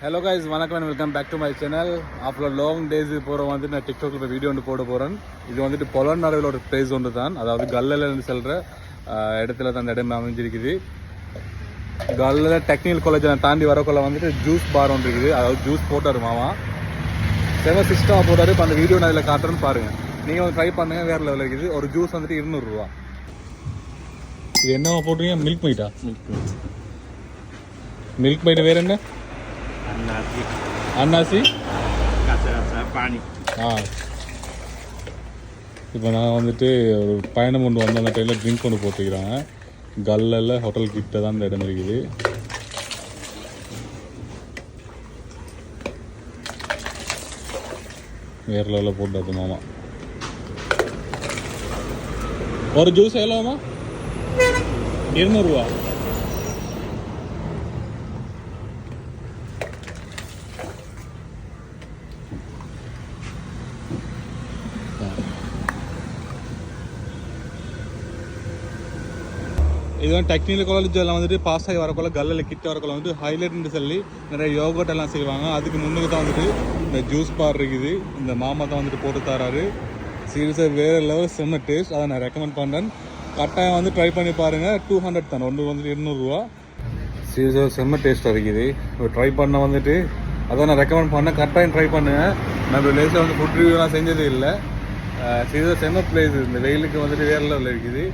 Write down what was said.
Hello guys, வணக்கம் and welcome back to my channel. After long days போகிற வந்துட்டு நான் டிக்டாக்ல இப்போ வீடியோ ஒன்று போட போகிறேன். இது வந்துட்டு பொலன்னாரோட ஒரு பிளேஸ் ஒன்று தான், அதாவது கல்லலேருந்து செல்கிற இடத்துல தான் அந்த இடம் அமைஞ்சிருக்குது. கல்ல டெக்னிக்கல் காலேஜை நான் தாண்டி வரக்குள்ள வந்துட்டு ஜூஸ் பார் ஒன்று இருக்குது, அதாவது ஜூஸ் போட்டார் மாமா. செவன் சிஸ்டமாக போட்டார். இப்போ அந்த வீடியோ நான் இதில் காட்டுறேன்னு பாருங்கள், நீங்கள் வந்து ட்ரை பண்ணுங்கள். வேறு லெவலில் இருக்குது. ஒரு ஜூஸ் வந்துட்டு 200 ரூபா. இது என்னவா போட்டுருங்க? மில்க் மைட்டா? மில்க் மைட் வேறு என்ன? அன்னாசி பானி. இப்போ நான் வந்துட்டு ஒரு பயணம் கொண்டு வந்த அந்த டைமில் ட்ரிங்க் கொண்டு போட்டுக்கிறாங்க. கல்லில் ஹோட்டல் கிட்ட தான் இந்த இடம் இருக்குது. வேறு லெவலில் போட்டு மாமா. ஒரு ஜூஸ் எவ்வளோமா? 200 ரூபா. இதுதான் டெக்னிக்கல் காலேஜ் எல்லாம் வந்துட்டு பாஸ் ஆகி வரக்குள்ள கல்லில் கிட்ட வரக்குள்ள வந்துட்டு ஹைலைட்னு சொல்லி நிறைய யோகட் எல்லாம் செய்வாங்க. அதுக்கு முன்னுக்கு தான் வந்துட்டு இந்த ஜூஸ் பார் இருக்குது. இந்த மாமா தான் வந்துட்டு போட்டு தராரு. சீரியஸாக வேறு லெவல் செம்ம டேஸ்ட். அதை நான் ரெக்கமெண்ட் பண்ணுறேன். கட்டாயம் வந்து ட்ரை பண்ணி பாருங்கள். 200 தான், ஒன்று வந்துட்டு 200 ரூபா. சீரியஸாக செம்ம டேஸ்ட்டாக இருக்குது. இப்போ ட்ரை பண்ண வந்துட்டு அதை நான் ரெக்கமெண்ட் பண்ணேன். கட்டாயம் ட்ரை பண்ணுங்கள். நான் இப்போ லேஸில் வந்து ஃபுட் ரிவ்யூலாம் செஞ்சது இல்லை. சீரியஸாக செம்ம பிளேஸ். இந்த வெயிலுக்கு வந்துட்டு வேறு லெவலில் இருக்குது.